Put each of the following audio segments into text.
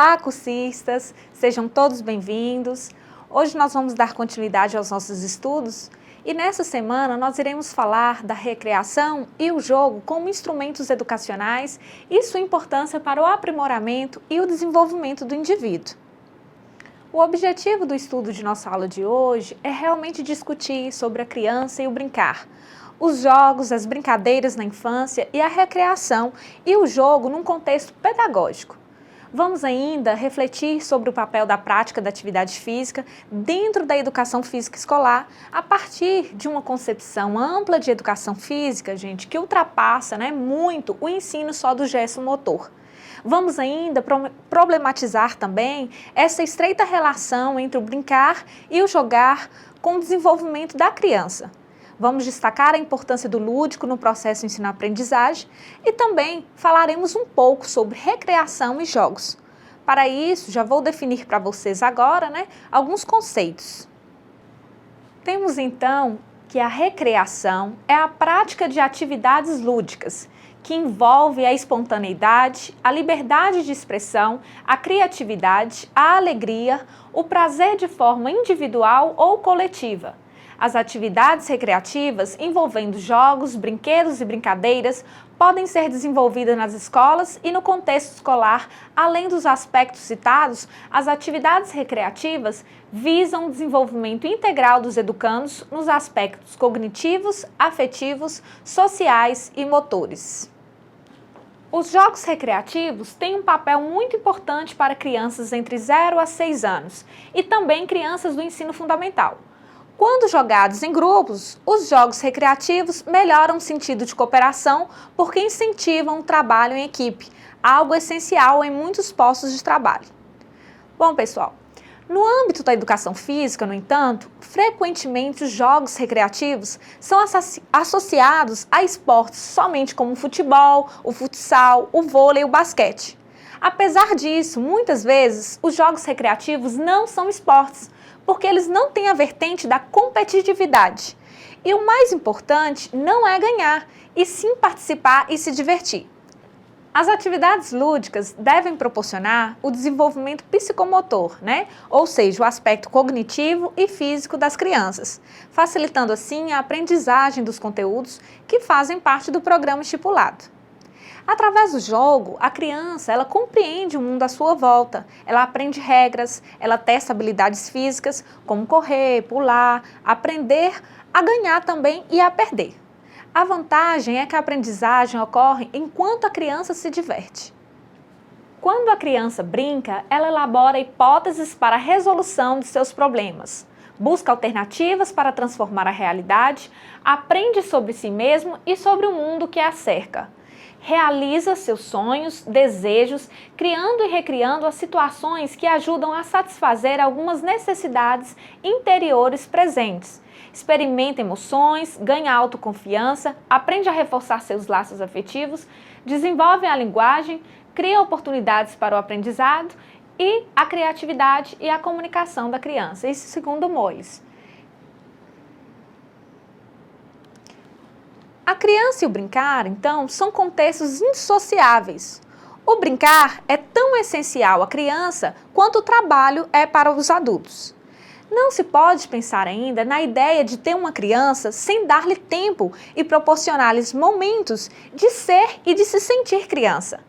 Olá, cursistas! Sejam todos bem-vindos. Hoje nós vamos dar continuidade aos nossos estudos e nessa semana nós iremos falar da recreação e o jogo como instrumentos educacionais e sua importância para o aprimoramento e o desenvolvimento do indivíduo. O objetivo do estudo de nossa aula de hoje é realmente discutir sobre a criança e o brincar, os jogos, as brincadeiras na infância e a recreação e o jogo num contexto pedagógico. Vamos ainda refletir sobre o papel da prática da atividade física dentro da educação física escolar, a partir de uma concepção ampla de educação física, gente, que ultrapassa muito o ensino só do gesto motor. Vamos ainda problematizar também essa estreita relação entre o brincar e o jogar com o desenvolvimento da criança. Vamos destacar a importância do lúdico no processo ensino-aprendizagem e também falaremos um pouco sobre recreação e jogos. Para isso, já vou definir para vocês agora, alguns conceitos. Temos então que a recreação é a prática de atividades lúdicas, que envolve a espontaneidade, a liberdade de expressão, a criatividade, a alegria, o prazer de forma individual ou coletiva. As atividades recreativas envolvendo jogos, brinquedos e brincadeiras podem ser desenvolvidas nas escolas e no contexto escolar. Além dos aspectos citados, as atividades recreativas visam o desenvolvimento integral dos educandos nos aspectos cognitivos, afetivos, sociais e motores. Os jogos recreativos têm um papel muito importante para crianças entre 0 a 6 anos e também crianças do ensino fundamental. Quando jogados em grupos, os jogos recreativos melhoram o sentido de cooperação porque incentivam o trabalho em equipe, algo essencial em muitos postos de trabalho. Bom, pessoal, no âmbito da educação física, no entanto, frequentemente os jogos recreativos são associados a esportes somente como o futebol, o futsal, o vôlei e o basquete. Apesar disso, muitas vezes, os jogos recreativos não são esportes, porque eles não têm a vertente da competitividade. E o mais importante não é ganhar, e sim participar e se divertir. As atividades lúdicas devem proporcionar o desenvolvimento psicomotor, ou seja, o aspecto cognitivo e físico das crianças, facilitando assim a aprendizagem dos conteúdos que fazem parte do programa estipulado. Através do jogo, a criança ela compreende o mundo à sua volta, ela aprende regras, ela testa habilidades físicas, como correr, pular, aprender a ganhar também e a perder. A vantagem é que a aprendizagem ocorre enquanto a criança se diverte. Quando a criança brinca, ela elabora hipóteses para a resolução de seus problemas, busca alternativas para transformar a realidade, aprende sobre si mesmo e sobre o mundo que a cerca. Realiza seus sonhos, desejos, criando e recriando as situações que ajudam a satisfazer algumas necessidades interiores presentes. Experimenta emoções, ganha autoconfiança, aprende a reforçar seus laços afetivos, desenvolve a linguagem, cria oportunidades para o aprendizado e a criatividade e a comunicação da criança. Isso segundo Moyles. A criança e o brincar, então, são contextos indissociáveis. O brincar é tão essencial à criança quanto o trabalho é para os adultos. Não se pode pensar ainda na ideia de ter uma criança sem dar-lhe tempo e proporcionar-lhes momentos de ser e de se sentir criança.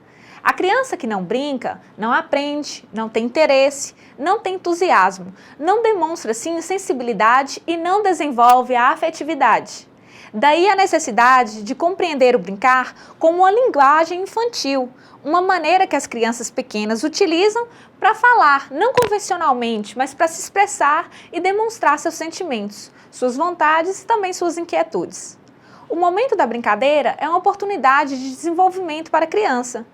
A criança que não brinca, não aprende, não tem interesse, não tem entusiasmo, não demonstra, sim, sensibilidade e não desenvolve a afetividade. Daí a necessidade de compreender o brincar como uma linguagem infantil, uma maneira que as crianças pequenas utilizam para falar, não convencionalmente, mas para se expressar e demonstrar seus sentimentos, suas vontades e também suas inquietudes. O momento da brincadeira é uma oportunidade de desenvolvimento para a criança.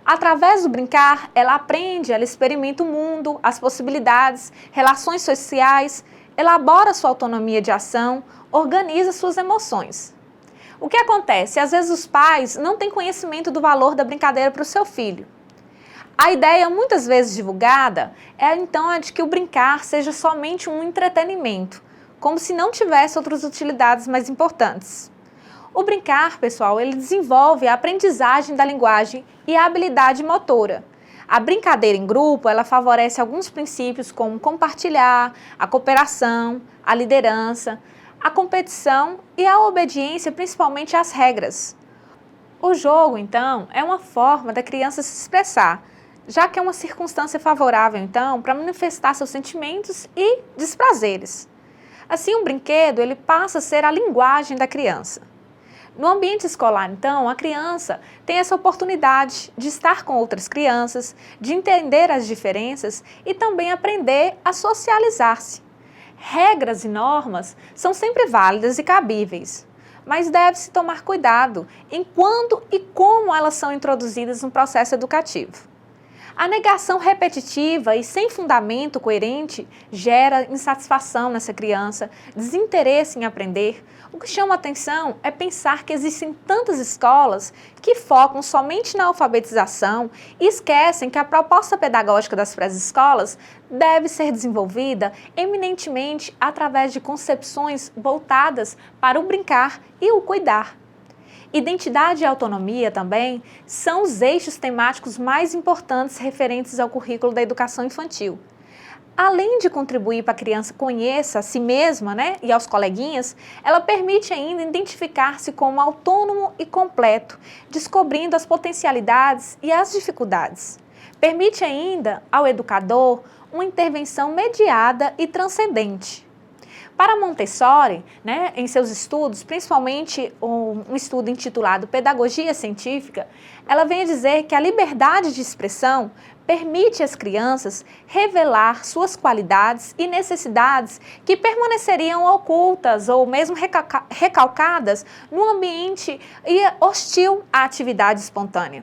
Através do brincar, ela aprende, ela experimenta o mundo, as possibilidades, relações sociais, elabora sua autonomia de ação, organiza suas emoções. O que acontece? Às vezes os pais não têm conhecimento do valor da brincadeira para o seu filho. A ideia muitas vezes divulgada é então a de que o brincar seja somente um entretenimento, como se não tivesse outras utilidades mais importantes. O brincar, pessoal, ele desenvolve a aprendizagem da linguagem e a habilidade motora. A brincadeira em grupo, ela favorece alguns princípios como compartilhar, a cooperação, a liderança, a competição e a obediência, principalmente às regras. O jogo, então, é uma forma da criança se expressar, já que é uma circunstância favorável, então, para manifestar seus sentimentos e desprazeres. Assim, um brinquedo, ele passa a ser a linguagem da criança. No ambiente escolar, então, a criança tem essa oportunidade de estar com outras crianças, de entender as diferenças e também aprender a socializar-se. Regras e normas são sempre válidas e cabíveis, mas deve-se tomar cuidado em quando e como elas são introduzidas no processo educativo. A negação repetitiva e sem fundamento coerente gera insatisfação nessa criança, desinteresse em aprender. O que chama a atenção é pensar que existem tantas escolas que focam somente na alfabetização e esquecem que a proposta pedagógica das pré-escolas deve ser desenvolvida eminentemente através de concepções voltadas para o brincar e o cuidar. Identidade e autonomia também são os eixos temáticos mais importantes referentes ao currículo da educação infantil. Além de contribuir para que a criança conheça a si mesma, e aos coleguinhas, ela permite ainda identificar-se como autônomo e completo, descobrindo as potencialidades e as dificuldades. Permite ainda ao educador uma intervenção mediada e transcendente. Para Montessori, em seus estudos, principalmente um estudo intitulado Pedagogia Científica, ela vem a dizer que a liberdade de expressão permite às crianças revelar suas qualidades e necessidades que permaneceriam ocultas ou mesmo recalcadas no ambiente hostil à atividade espontânea.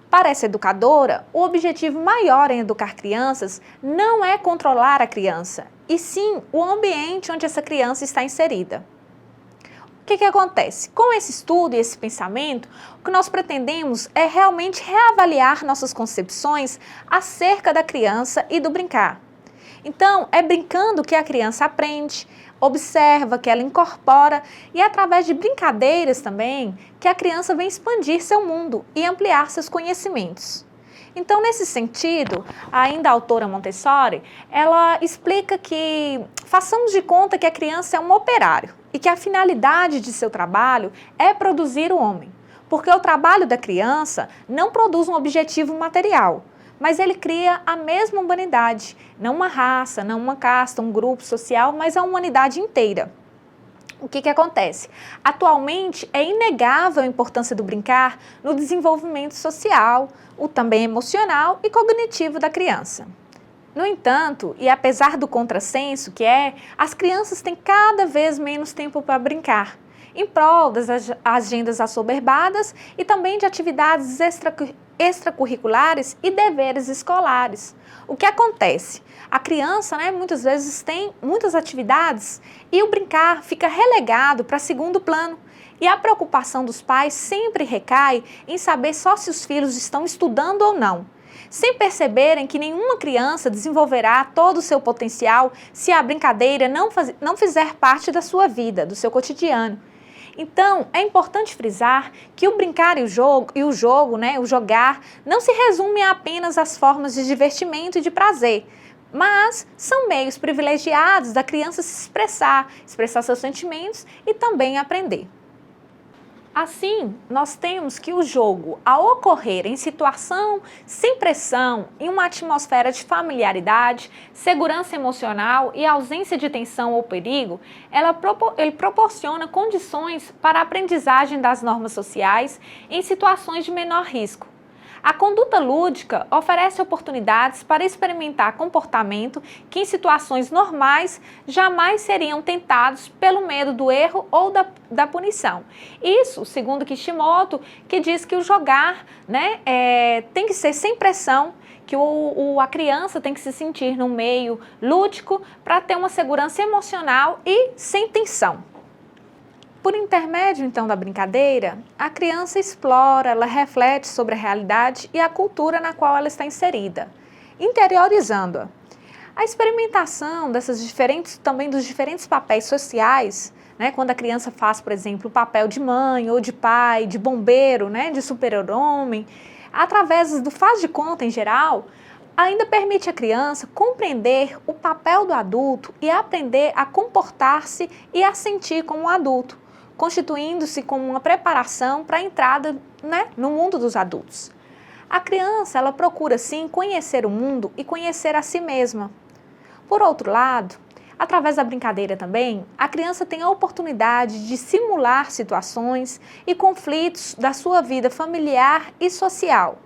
Para essa educadora, o objetivo maior em educar crianças não é controlar a criança, e sim o ambiente onde essa criança está inserida. O que acontece? Com esse estudo e esse pensamento, o que nós pretendemos é realmente reavaliar nossas concepções acerca da criança e do brincar. Então, é brincando que a criança aprende, observa, que ela incorpora e através de brincadeiras também que a criança vem expandir seu mundo e ampliar seus conhecimentos. Então, nesse sentido, ainda a autora Montessori, ela explica que façamos de conta que a criança é um operário e que a finalidade de seu trabalho é produzir o homem, porque o trabalho da criança não produz um objetivo material, mas ele cria a mesma humanidade, não uma raça, não uma casta, um grupo social, mas a humanidade inteira. O que acontece? Atualmente é inegável a importância do brincar no desenvolvimento social, o também emocional e cognitivo da criança. No entanto, e apesar do contrassenso que as crianças têm cada vez menos tempo para brincar, em prol das agendas assoberbadas e também de atividades extracurriculares e deveres escolares. O que acontece? A criança, muitas vezes tem muitas atividades e o brincar fica relegado para segundo plano. E a preocupação dos pais sempre recai em saber só se os filhos estão estudando ou não, sem perceberem que nenhuma criança desenvolverá todo o seu potencial se a brincadeira não fizer parte da sua vida, do seu cotidiano. Então, é importante frisar que o brincar e o jogar, não se resume a apenas às formas de divertimento e de prazer, mas são meios privilegiados da criança se expressar seus sentimentos e também aprender. Assim, nós temos que o jogo, ao ocorrer em situação sem pressão, em uma atmosfera de familiaridade, segurança emocional e ausência de tensão ou perigo, ele proporciona condições para a aprendizagem das normas sociais em situações de menor risco. A conduta lúdica oferece oportunidades para experimentar comportamento que em situações normais jamais seriam tentados pelo medo do erro ou da punição. Isso, segundo Kishimoto, que diz que o jogar tem que ser sem pressão, que a criança tem que se sentir num meio lúdico para ter uma segurança emocional e sem tensão. Por intermédio, então, da brincadeira, a criança explora, ela reflete sobre a realidade e a cultura na qual ela está inserida, interiorizando-a. A experimentação também dos diferentes papéis sociais, quando a criança faz, por exemplo, o papel de mãe ou de pai, de bombeiro, de super-homem, através do faz de conta em geral, ainda permite à criança compreender o papel do adulto e aprender a comportar-se e a sentir como um adulto, constituindo-se como uma preparação para a entrada, no mundo dos adultos. A criança, ela procura, sim, conhecer o mundo e conhecer a si mesma. Por outro lado, através da brincadeira também, a criança tem a oportunidade de simular situações e conflitos da sua vida familiar e social.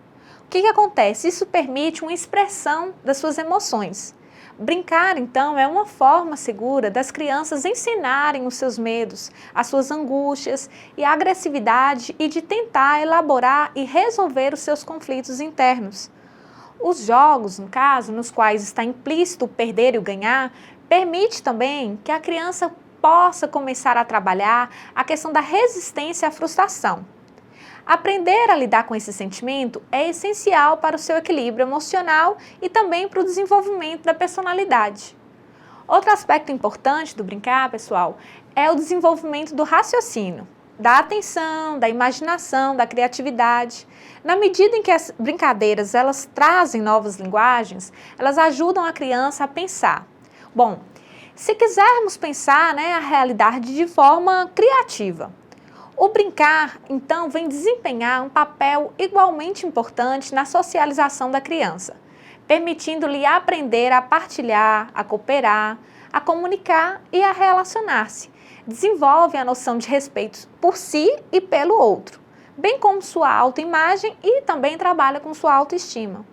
O que acontece? Isso permite uma expressão das suas emoções. Brincar, então, é uma forma segura das crianças ensinarem os seus medos, as suas angústias e a agressividade e de tentar elaborar e resolver os seus conflitos internos. Os jogos, no caso, nos quais está implícito o perder e o ganhar, permite também que a criança possa começar a trabalhar a questão da resistência à frustração. Aprender a lidar com esse sentimento é essencial para o seu equilíbrio emocional e também para o desenvolvimento da personalidade. Outro aspecto importante do brincar, pessoal, é o desenvolvimento do raciocínio, da atenção, da imaginação, da criatividade. Na medida em que as brincadeiras elas trazem novas linguagens, elas ajudam a criança a pensar. Bom, se quisermos pensar, a realidade de forma criativa, o brincar, então, vem desempenhar um papel igualmente importante na socialização da criança, permitindo-lhe aprender a partilhar, a cooperar, a comunicar e a relacionar-se. Desenvolve a noção de respeito por si e pelo outro, bem como sua autoimagem e também trabalha com sua autoestima.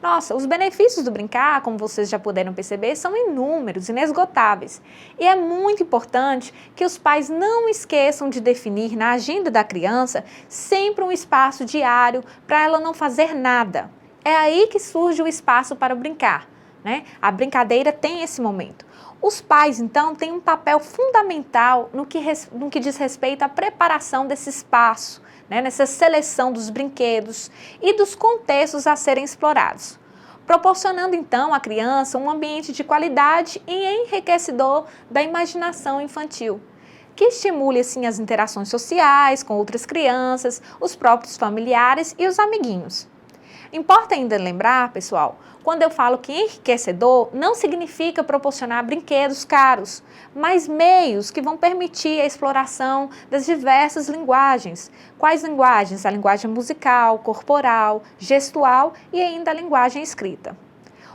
Nossa, os benefícios do brincar, como vocês já puderam perceber, são inúmeros, inesgotáveis. E é muito importante que os pais não esqueçam de definir na agenda da criança sempre um espaço diário para ela não fazer nada. É aí que surge o espaço para brincar, A brincadeira tem esse momento. Os pais, então, têm um papel fundamental no que diz respeito à preparação desse espaço, nessa seleção dos brinquedos e dos contextos a serem explorados, proporcionando então à criança um ambiente de qualidade e enriquecedor da imaginação infantil, que estimule assim as interações sociais com outras crianças, os próprios familiares e os amiguinhos. Importa ainda lembrar, pessoal, quando eu falo que enriquecedor, não significa proporcionar brinquedos caros, mas meios que vão permitir a exploração das diversas linguagens. Quais linguagens? A linguagem musical, corporal, gestual e ainda a linguagem escrita.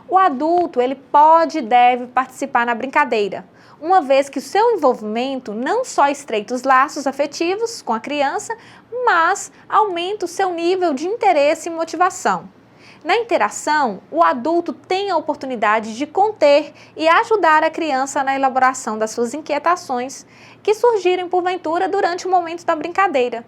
O adulto, ele pode e deve participar na brincadeira, uma vez que o seu envolvimento não só estreita os laços afetivos com a criança, mas aumenta o seu nível de interesse e motivação. Na interação, o adulto tem a oportunidade de conter e ajudar a criança na elaboração das suas inquietações que surgirem porventura durante o momento da brincadeira.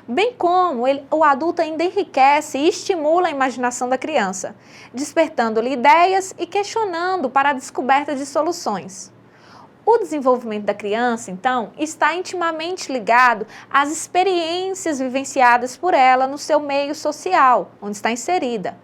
Bem como o adulto ainda enriquece e estimula a imaginação da criança, despertando-lhe ideias e questionando para a descoberta de soluções. O desenvolvimento da criança, então, está intimamente ligado às experiências vivenciadas por ela no seu meio social, onde está inserida.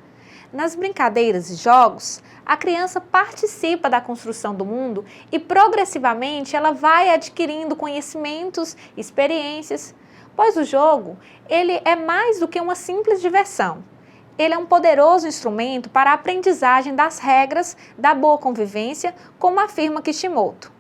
Nas brincadeiras e jogos, a criança participa da construção do mundo e progressivamente ela vai adquirindo conhecimentos, experiências, pois o jogo ele é mais do que uma simples diversão. Ele é um poderoso instrumento para a aprendizagem das regras da boa convivência, como afirma Kishimoto.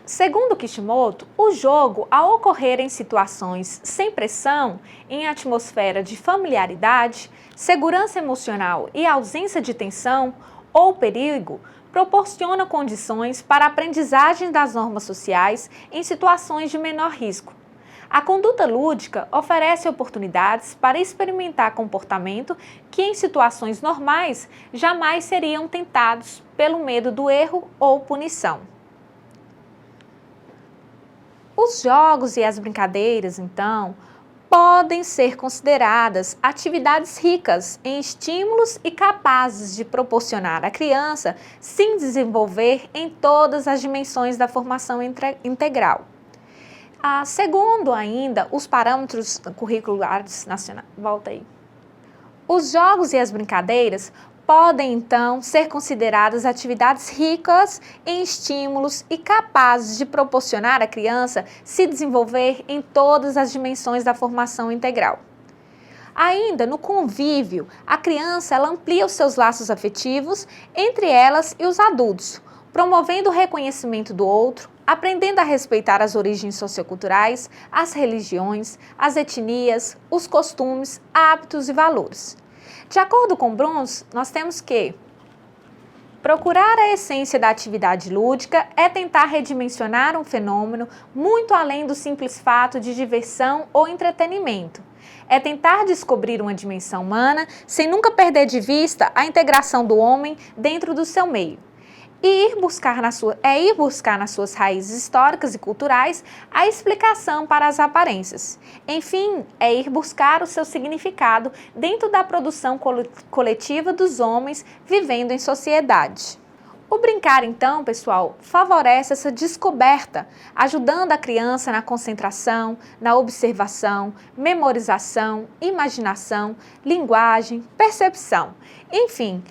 Segundo Kishimoto, o jogo, ao ocorrer em situações sem pressão, em atmosfera de familiaridade, segurança emocional e ausência de tensão ou perigo, proporciona condições para a aprendizagem das normas sociais em situações de menor risco. A conduta lúdica oferece oportunidades para experimentar comportamento que em situações normais jamais seriam tentados pelo medo do erro ou punição. Os jogos e as brincadeiras, então, podem ser consideradas atividades ricas em estímulos e capazes de proporcionar à criança se desenvolver em todas as dimensões da formação integral. Segundo ainda os parâmetros curriculares nacionais, os jogos e as brincadeiras podem, então, ser consideradas atividades ricas em estímulos e capazes de proporcionar à criança se desenvolver em todas as dimensões da formação integral. Ainda no convívio, a criança ela amplia os seus laços afetivos entre elas e os adultos, promovendo o reconhecimento do outro, aprendendo a respeitar as origens socioculturais, as religiões, as etnias, os costumes, hábitos e valores. De acordo com Bruns, nós temos que procurar a essência da atividade lúdica é tentar redimensionar um fenômeno muito além do simples fato de diversão ou entretenimento. É tentar descobrir uma dimensão humana sem nunca perder de vista a integração do homem dentro do seu meio. E ir buscar nas suas raízes históricas e culturais a explicação para as aparências. Enfim, é ir buscar o seu significado dentro da produção coletiva dos homens vivendo em sociedade. O brincar, então, pessoal, favorece essa descoberta, ajudando a criança na concentração, na observação, memorização, imaginação, linguagem, percepção. Enfim,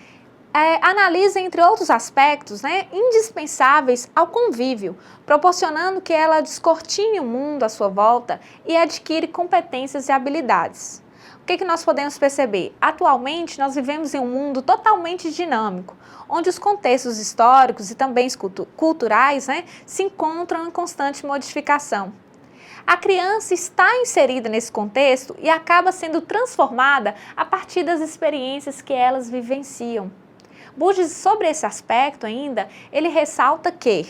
analisa, entre outros aspectos, indispensáveis ao convívio, proporcionando que ela descortine o mundo à sua volta e adquire competências e habilidades. O que nós podemos perceber? Atualmente, nós vivemos em um mundo totalmente dinâmico, onde os contextos históricos e também culturais se encontram em constante modificação. A criança está inserida nesse contexto e acaba sendo transformada a partir das experiências que elas vivenciam. Burgess, sobre esse aspecto ainda, ele ressalta que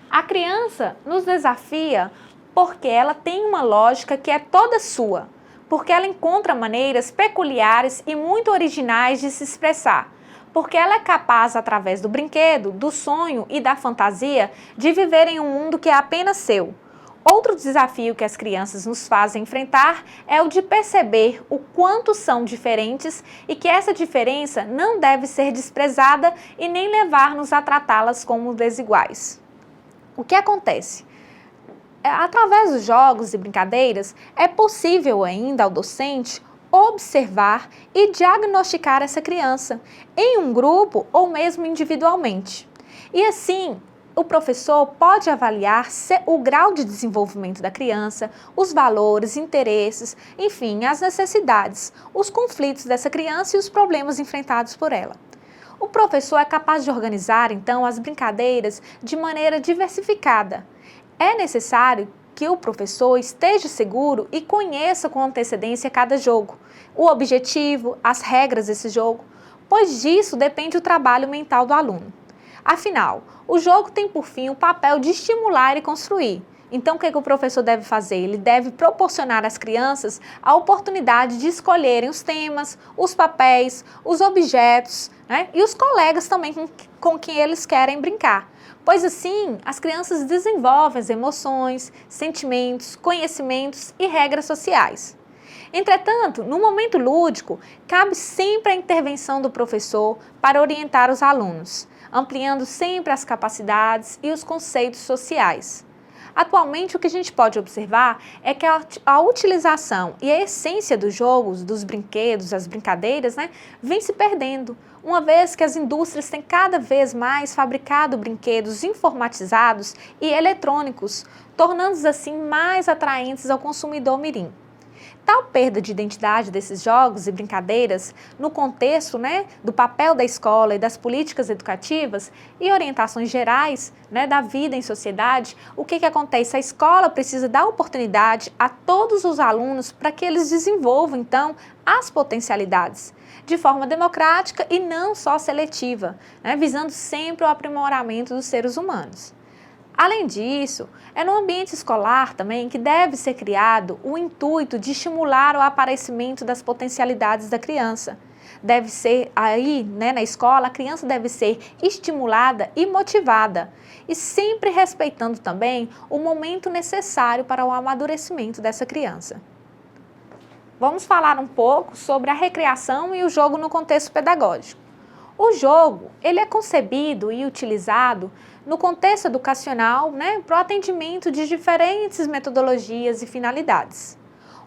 a criança nos desafia porque ela tem uma lógica que é toda sua, porque ela encontra maneiras peculiares e muito originais de se expressar, porque ela é capaz, através do brinquedo, do sonho e da fantasia, de viver em um mundo que é apenas seu. Outro desafio que as crianças nos fazem enfrentar é o de perceber o quanto são diferentes e que essa diferença não deve ser desprezada e nem levar-nos a tratá-las como desiguais. O que acontece? Através dos jogos e brincadeiras, é possível ainda ao docente observar e diagnosticar essa criança em um grupo ou mesmo individualmente. E assim, o professor pode avaliar o grau de desenvolvimento da criança, os valores, interesses, enfim, as necessidades, os conflitos dessa criança e os problemas enfrentados por ela. O professor é capaz de organizar, então, as brincadeiras de maneira diversificada. É necessário que o professor esteja seguro e conheça com antecedência cada jogo, o objetivo, as regras desse jogo, pois disso depende o trabalho mental do aluno. Afinal, o jogo tem por fim o papel de estimular e construir. Então, o que o professor deve fazer? Ele deve proporcionar às crianças a oportunidade de escolherem os temas, os papéis, os objetos, e os colegas também com quem eles querem brincar. Pois assim, as crianças desenvolvem as emoções, sentimentos, conhecimentos e regras sociais. Entretanto, no momento lúdico, cabe sempre a intervenção do professor para orientar os alunos, ampliando sempre as capacidades e os conceitos sociais. Atualmente, o que a gente pode observar é que a utilização e a essência dos jogos, dos brinquedos, das brincadeiras, vem se perdendo, uma vez que as indústrias têm cada vez mais fabricado brinquedos informatizados e eletrônicos, tornando-os assim mais atraentes ao consumidor mirim. Tal perda de identidade desses jogos e brincadeiras no contexto do papel da escola e das políticas educativas e orientações gerais da vida em sociedade, o que acontece? A escola precisa dar oportunidade a todos os alunos para que eles desenvolvam, então, as potencialidades de forma democrática e não só seletiva, visando sempre o aprimoramento dos seres humanos. Além disso, é no ambiente escolar também que deve ser criado o intuito de estimular o aparecimento das potencialidades da criança. Deve ser aí, na escola, a criança deve ser estimulada e motivada, e sempre respeitando também o momento necessário para o amadurecimento dessa criança. Vamos falar um pouco sobre a recreação e o jogo no contexto pedagógico. O jogo, ele é concebido e utilizado no contexto educacional, para o atendimento de diferentes metodologias e finalidades.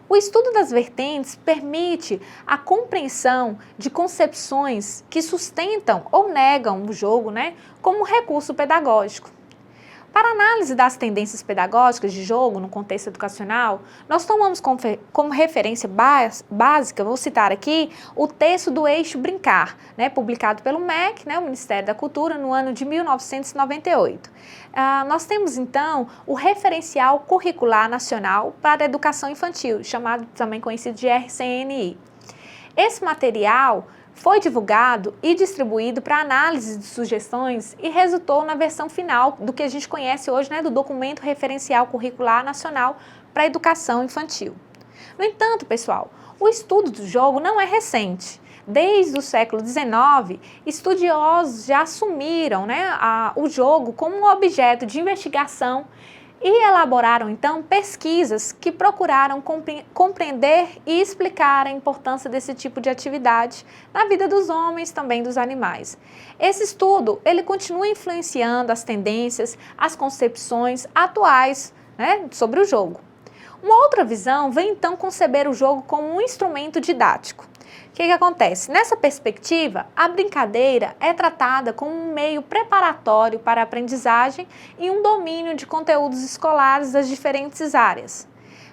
O estudo das vertentes permite a compreensão de concepções que sustentam ou negam o jogo, como recurso pedagógico. Para análise das tendências pedagógicas de jogo no contexto educacional, nós tomamos como referência básica, vou citar aqui, o texto do Eixo Brincar, publicado pelo MEC, o Ministério da Cultura, no ano de 1998. Nós temos, então, o Referencial Curricular Nacional para a Educação Infantil, chamado também conhecido de RCNI. Esse material foi divulgado e distribuído para análise de sugestões e resultou na versão final do que a gente conhece hoje, do Documento Referencial Curricular Nacional para a Educação Infantil. No entanto, pessoal, o estudo do jogo não é recente. Desde o século XIX, estudiosos já assumiram o jogo como um objeto de investigação e elaboraram, então, pesquisas que procuraram compreender e explicar a importância desse tipo de atividade na vida dos homens, também dos animais. Esse estudo, ele continua influenciando as tendências, as concepções atuais, sobre o jogo. Uma outra visão vem, então, conceber o jogo como um instrumento didático. O que acontece? Nessa perspectiva, a brincadeira é tratada como um meio preparatório para a aprendizagem e um domínio de conteúdos escolares das diferentes áreas.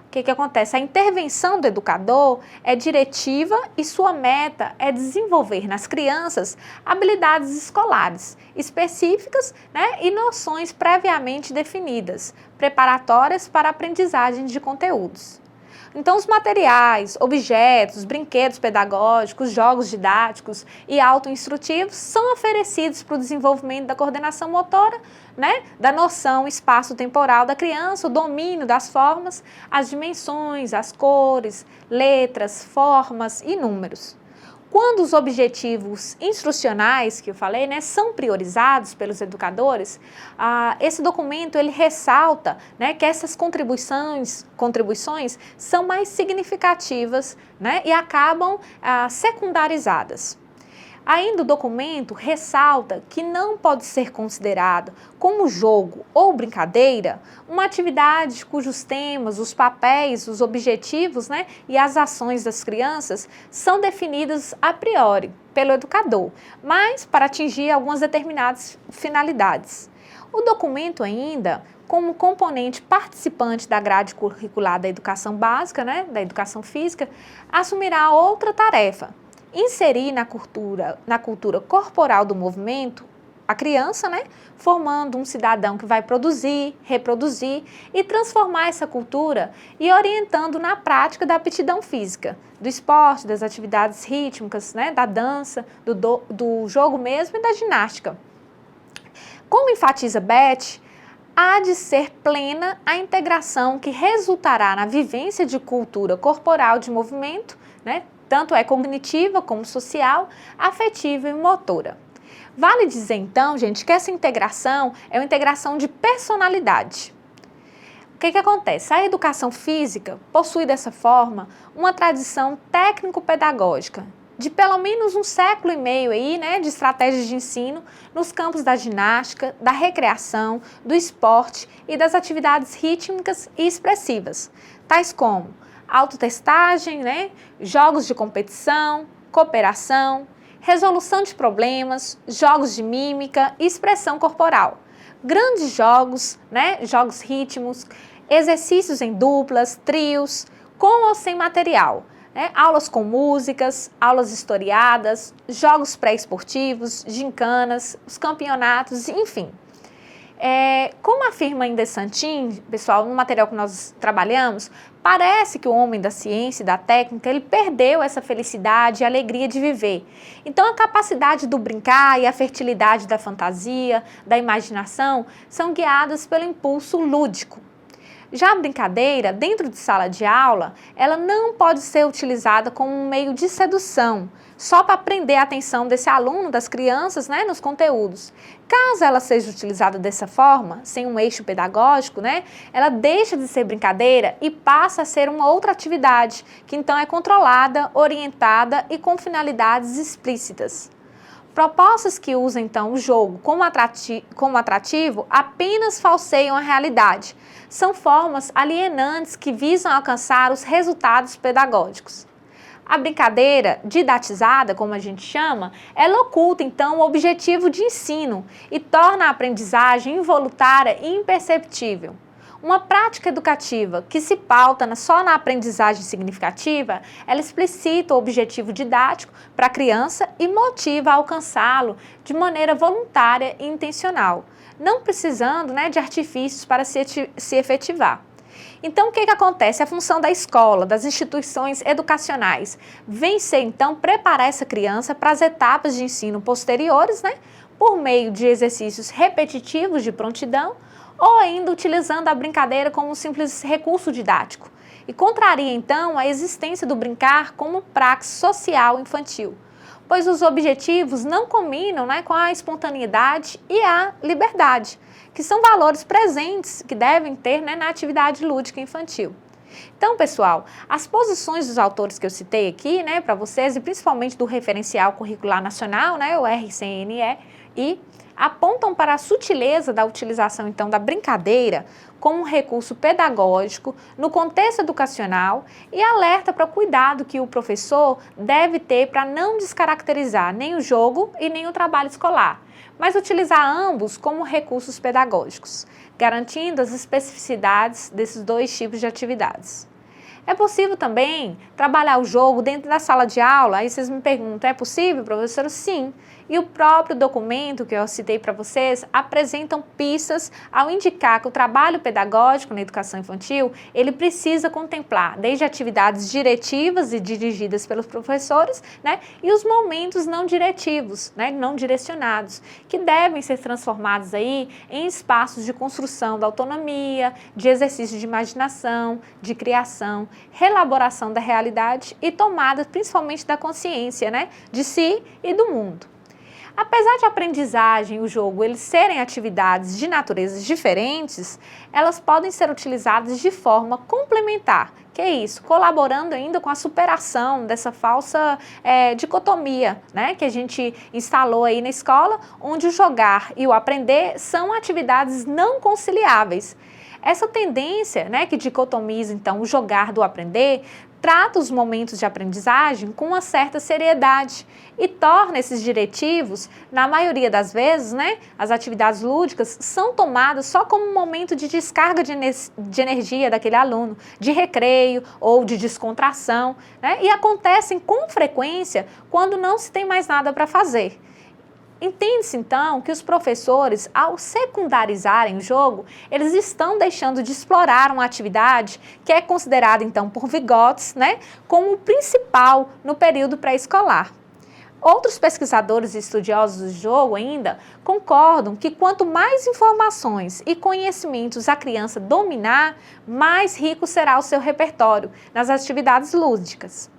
O que acontece? A intervenção do educador é diretiva e sua meta é desenvolver nas crianças habilidades escolares específicas e noções previamente definidas, preparatórias para a aprendizagem de conteúdos. Então, os materiais, objetos, brinquedos pedagógicos, jogos didáticos e autoinstrutivos são oferecidos para o desenvolvimento da coordenação motora, da noção espaço-temporal da criança, o domínio das formas, as dimensões, as cores, letras, formas e números. Quando os objetivos instrucionais, que eu falei, são priorizados pelos educadores, esse documento ele ressalta que essas contribuições são mais significativas e acabam secundarizadas. Ainda o documento ressalta que não pode ser considerado como jogo ou brincadeira uma atividade cujos temas, os papéis, os objetivos e as ações das crianças são definidos a priori pelo educador, mas para atingir algumas determinadas finalidades. O documento ainda, como componente participante da grade curricular da educação básica, da educação física, assumirá outra tarefa: inserir na cultura corporal do movimento a criança, formando um cidadão que vai produzir, reproduzir e transformar essa cultura e orientando na prática da aptidão física, do esporte, das atividades rítmicas, da dança, do jogo mesmo e da ginástica. Como enfatiza Beth, há de ser plena a integração que resultará na vivência de cultura corporal de movimento, tanto é cognitiva como social, afetiva e motora. Vale dizer então, gente, que essa integração é uma integração de personalidade. O que acontece? A educação física possui dessa forma uma tradição técnico-pedagógica de pelo menos um século e meio aí, de estratégias de ensino nos campos da ginástica, da recreação, do esporte e das atividades rítmicas e expressivas, tais como autotestagem, jogos de competição, cooperação, resolução de problemas, jogos de mímica e expressão corporal, grandes jogos, jogos rítmicos, exercícios em duplas, trios, com ou sem material, aulas com músicas, aulas historiadas, jogos pré-esportivos, gincanas, os campeonatos, enfim. Como afirma ainda Santin, pessoal, no material que nós trabalhamos, parece que o homem da ciência e da técnica, ele perdeu essa felicidade e alegria de viver. Então, a capacidade do brincar e a fertilidade da fantasia, da imaginação, são guiadas pelo impulso lúdico. Já a brincadeira, dentro de sala de aula, ela não pode ser utilizada como um meio de sedução, só para prender a atenção desse aluno, das crianças, nos conteúdos. Caso ela seja utilizada dessa forma, sem um eixo pedagógico, ela deixa de ser brincadeira e passa a ser uma outra atividade, que então é controlada, orientada e com finalidades explícitas. Propostas que usam, então, o jogo como atrativo apenas falseiam a realidade. São formas alienantes que visam alcançar os resultados pedagógicos. A brincadeira didatizada, como a gente chama, ela oculta então o objetivo de ensino e torna a aprendizagem involuntária e imperceptível. Uma prática educativa que se pauta só na aprendizagem significativa, ela explicita o objetivo didático para a criança e motiva a alcançá-lo de maneira voluntária e intencional, não precisando de artifícios para se efetivar. Então, o que acontece? A função da escola, das instituições educacionais, vem ser, então, preparar essa criança para as etapas de ensino posteriores, por meio de exercícios repetitivos de prontidão, ou ainda utilizando a brincadeira como um simples recurso didático. E contraria, então, a existência do brincar como praxe social infantil, pois os objetivos não combinam com a espontaneidade e a liberdade, que são valores presentes que devem ter na atividade lúdica infantil. Então, pessoal, as posições dos autores que eu citei aqui, para vocês, e principalmente do Referencial Curricular Nacional, o RCNE, apontam para a sutileza da utilização, então, da brincadeira como um recurso pedagógico no contexto educacional e alerta para o cuidado que o professor deve ter para não descaracterizar nem o jogo e nem o trabalho escolar, mas utilizar ambos como recursos pedagógicos, garantindo as especificidades desses dois tipos de atividades. É possível também trabalhar o jogo dentro da sala de aula? Aí vocês me perguntam, é possível, professor? Sim. E o próprio documento que eu citei para vocês apresentam pistas ao indicar que o trabalho pedagógico na educação infantil, ele precisa contemplar desde atividades diretivas e dirigidas pelos professores, e os momentos não diretivos, não direcionados, que devem ser transformados aí em espaços de construção da autonomia, de exercício de imaginação, de criação, reelaboração da realidade e tomada principalmente da consciência, de si e do mundo. Apesar de a aprendizagem e o jogo eles serem atividades de naturezas diferentes, elas podem ser utilizadas de forma complementar. Que é isso? Colaborando ainda com a superação dessa falsa dicotomia, que a gente instalou aí na escola, onde o jogar e o aprender são atividades não conciliáveis. Essa tendência, que dicotomiza então o jogar do aprender, trata os momentos de aprendizagem com uma certa seriedade e torna esses diretivos, na maioria das vezes, as atividades lúdicas são tomadas só como um momento de descarga de energia daquele aluno, de recreio ou de descontração, e acontecem com frequência quando não se tem mais nada para fazer. Entende-se, então, que os professores, ao secundarizarem o jogo, eles estão deixando de explorar uma atividade que é considerada, então, por Vygotsky, como o principal no período pré-escolar. Outros pesquisadores e estudiosos do jogo ainda concordam que quanto mais informações e conhecimentos a criança dominar, mais rico será o seu repertório nas atividades lúdicas.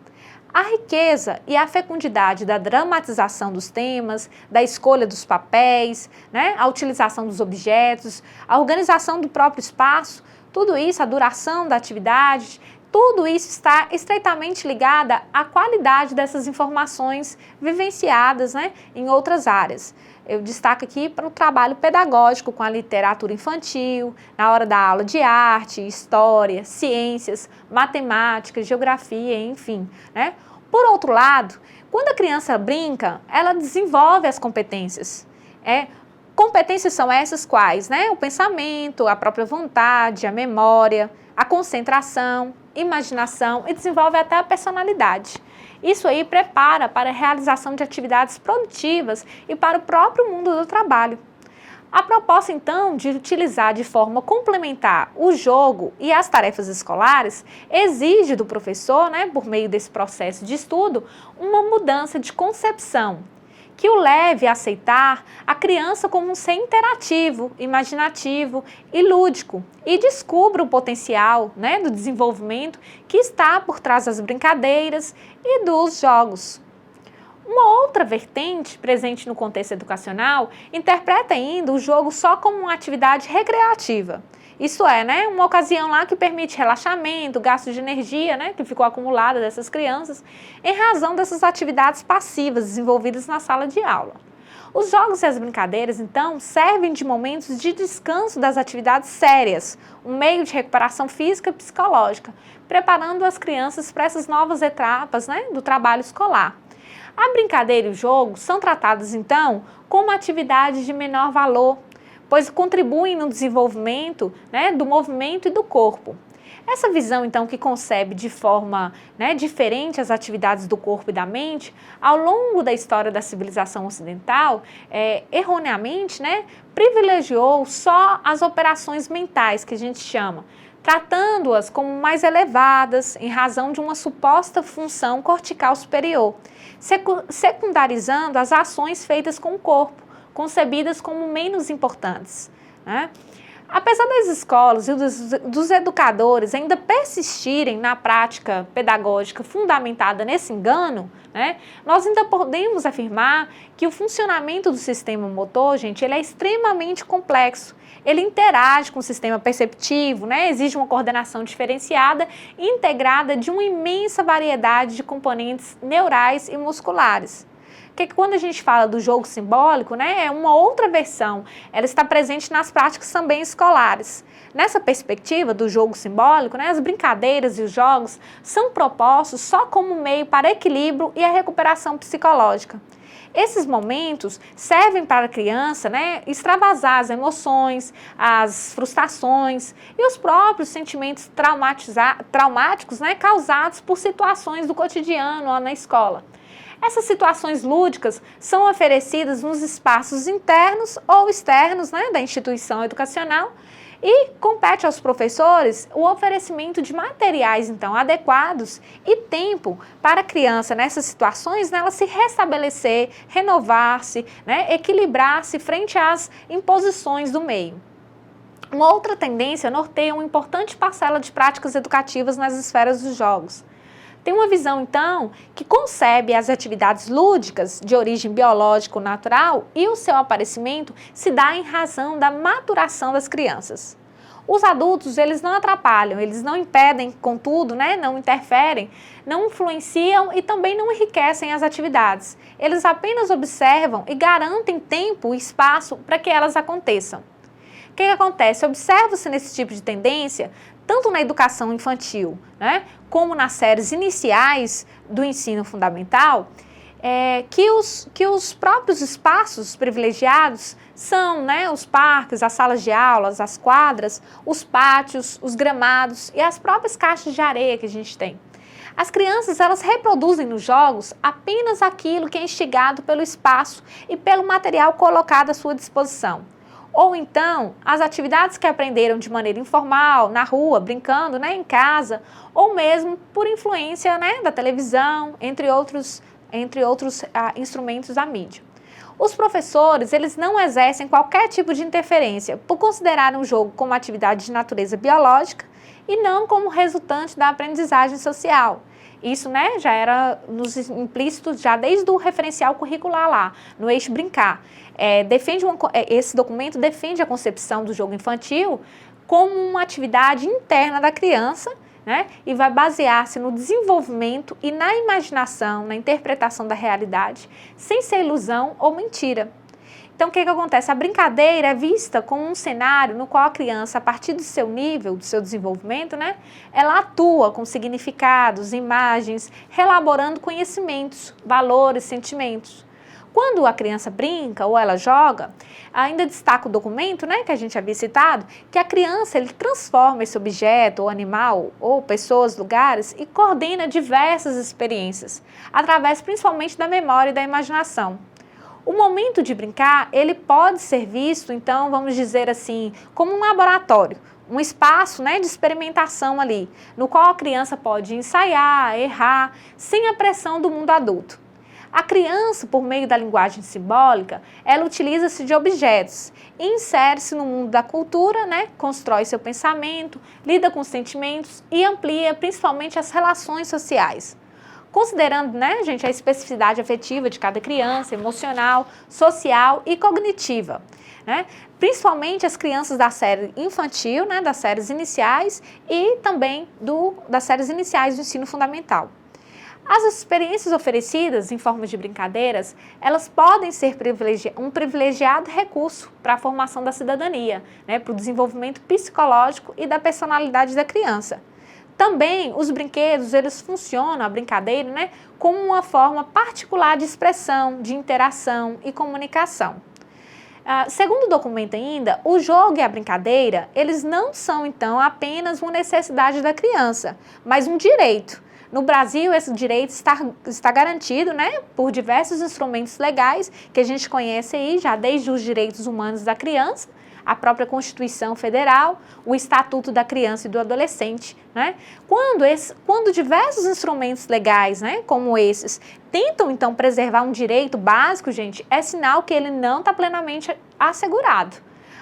A riqueza e a fecundidade da dramatização dos temas, da escolha dos papéis, a utilização dos objetos, a organização do próprio espaço, tudo isso, a duração da atividade, tudo isso está estreitamente ligada à qualidade dessas informações vivenciadas em outras áreas. Eu destaco aqui para o trabalho pedagógico com a literatura infantil, na hora da aula de arte, história, ciências, matemática, geografia, enfim. Por outro lado, quando a criança brinca, ela desenvolve as competências. Competências são essas quais? O pensamento, a própria vontade, a memória, a concentração, imaginação e desenvolve até a personalidade. Isso aí prepara para a realização de atividades produtivas e para o próprio mundo do trabalho. A proposta, então, de utilizar de forma complementar o jogo e as tarefas escolares exige do professor, por meio desse processo de estudo, uma mudança de concepção que o leve a aceitar a criança como um ser interativo, imaginativo e lúdico e descubra o potencial do desenvolvimento que está por trás das brincadeiras e dos jogos. Uma outra vertente presente no contexto educacional interpreta ainda o jogo só como uma atividade recreativa. Isso é, uma ocasião lá que permite relaxamento, gasto de energia, que ficou acumulada dessas crianças, em razão dessas atividades passivas desenvolvidas na sala de aula. Os jogos e as brincadeiras, então, servem de momentos de descanso das atividades sérias, um meio de recuperação física e psicológica, preparando as crianças para essas novas etapas, né, do trabalho escolar. A brincadeira e o jogo são tratados, então, como atividades de menor valor, pois contribuem no desenvolvimento, né, do movimento e do corpo. Essa visão, então, que concebe de forma, né, diferente as atividades do corpo e da mente, ao longo da história da civilização ocidental, erroneamente, né, privilegiou só as operações mentais, que a gente chama, tratando-as como mais elevadas em razão de uma suposta função cortical superior, secundarizando as ações feitas com o corpo, concebidas como menos importantes, né? Apesar das escolas e dos educadores ainda persistirem na prática pedagógica fundamentada nesse engano, né, nós ainda podemos afirmar que o funcionamento do sistema motor, gente, ele é extremamente complexo. Ele interage com o sistema perceptivo, né, exige uma coordenação diferenciada e integrada de uma imensa variedade de componentes neurais e musculares. Porque quando a gente fala do jogo simbólico, né, é uma outra versão, ela está presente nas práticas também escolares. Nessa perspectiva do jogo simbólico, né, as brincadeiras e os jogos são propostos só como meio para equilíbrio e a recuperação psicológica. Esses momentos servem para a criança, né, extravasar as emoções, as frustrações e os próprios sentimentos traumáticos, né, causados por situações do cotidiano ou na escola. Essas situações lúdicas são oferecidas nos espaços internos ou externos, né, da instituição educacional e compete aos professores o oferecimento de materiais, então, adequados e tempo para a criança, nessas situações, né, ela se restabelecer, renovar-se, né, equilibrar-se frente às imposições do meio. Uma outra tendência norteia uma importante parcela de práticas educativas nas esferas dos jogos. Tem uma visão, então, que concebe as atividades lúdicas de origem biológico-natural e o seu aparecimento se dá em razão da maturação das crianças. Os adultos, eles não atrapalham, eles não impedem, contudo, né, não interferem, não influenciam e também não enriquecem as atividades. Eles apenas observam e garantem tempo e espaço para que elas aconteçam. O que acontece? Observa-se nesse tipo de tendência, tanto na educação infantil, né, como nas séries iniciais do ensino fundamental, que os próprios espaços privilegiados são, né, os parques, as salas de aulas, as quadras, os pátios, os gramados e as próprias caixas de areia que a gente tem. As crianças, elas reproduzem nos jogos apenas aquilo que é instigado pelo espaço e pelo material colocado à sua disposição. Ou então, as atividades que aprenderam de maneira informal, na rua, brincando, né, em casa, ou mesmo por influência, né, da televisão, entre outros instrumentos da mídia. Os professores, eles não exercem qualquer tipo de interferência por considerarem o jogo como atividade de natureza biológica e não como resultante da aprendizagem social. Isso, né, já era nos implícitos, já desde o referencial curricular lá, no eixo brincar. Esse documento defende a concepção do jogo infantil como uma atividade interna da criança, né, e vai basear-se no desenvolvimento e na imaginação, na interpretação da realidade, sem ser ilusão ou mentira. Então, o que acontece? A brincadeira é vista como um cenário no qual a criança, a partir do seu nível, do seu desenvolvimento, né, ela atua com significados, imagens, relaborando conhecimentos, valores, sentimentos. Quando a criança brinca ou ela joga, ainda destaca o documento, né, que a gente havia citado, que a criança ele transforma esse objeto ou animal ou pessoas, lugares e coordena diversas experiências, através principalmente da memória e da imaginação. O momento de brincar, ele pode ser visto, então, vamos dizer assim, como um laboratório, um espaço, né, de experimentação ali, no qual a criança pode ensaiar, errar, sem a pressão do mundo adulto. A criança, por meio da linguagem simbólica, ela utiliza-se de objetos, insere-se no mundo da cultura, né, constrói seu pensamento, lida com os sentimentos e amplia principalmente as relações sociais. Considerando, né, gente, a especificidade afetiva de cada criança, emocional, social e cognitiva, né? Principalmente as crianças da série infantil, né, das séries iniciais e também das séries iniciais do ensino fundamental. As experiências oferecidas em forma de brincadeiras, elas podem ser um privilegiado recurso para a formação da cidadania, né, para o desenvolvimento psicológico e da personalidade da criança. Também os brinquedos, eles funcionam, a brincadeira, né, como uma forma particular de expressão, de interação e comunicação. Segundo o documento ainda, o jogo e a brincadeira, eles não são então apenas uma necessidade da criança, mas um direito. No Brasil, esse direito está garantido, né, por diversos instrumentos legais que a gente conhece aí, já desde os direitos humanos da criança, a própria Constituição Federal, o Estatuto da Criança e do Adolescente, né? Quando diversos instrumentos legais, né, como esses, tentam então preservar um direito básico, gente, é sinal que ele não está plenamente assegurado.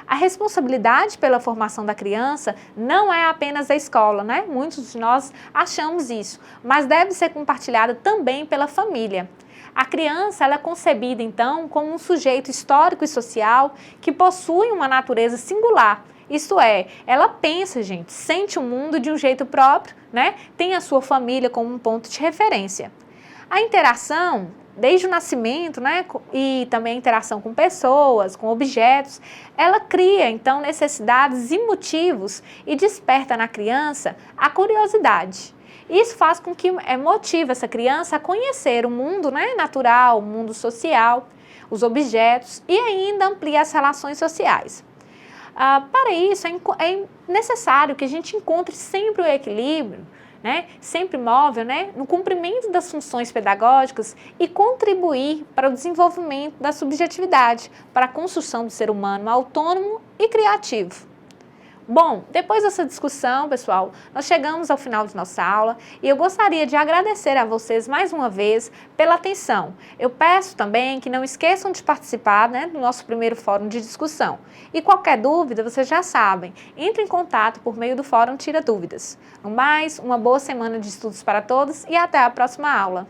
A responsabilidade pela formação da criança não é apenas da escola, né? Muitos de nós achamos isso, mas deve ser compartilhada também pela família. A criança ela é concebida, então, como um sujeito histórico e social que possui uma natureza singular. Isto é, ela pensa, gente, sente o mundo de um jeito próprio, né? Tem a sua família como um ponto de referência. A interação, desde o nascimento, né, e também a interação com pessoas, com objetos, ela cria, então, necessidades e motivos e desperta na criança a curiosidade. Isso faz com que motive essa criança a conhecer o mundo, né, natural, o mundo social, os objetos e ainda amplia as relações sociais. Para isso, é necessário que a gente encontre sempre o equilíbrio, né, sempre móvel, né, no cumprimento das funções pedagógicas e contribuir para o desenvolvimento da subjetividade, para a construção do ser humano autônomo e criativo. Bom, depois dessa discussão, pessoal, nós chegamos ao final de nossa aula e eu gostaria de agradecer a vocês mais uma vez pela atenção. Eu peço também que não esqueçam de participar, né, do nosso primeiro fórum de discussão. E qualquer dúvida, vocês já sabem, entre em contato por meio do Fórum Tira Dúvidas. No mais, uma boa semana de estudos para todos e até a próxima aula.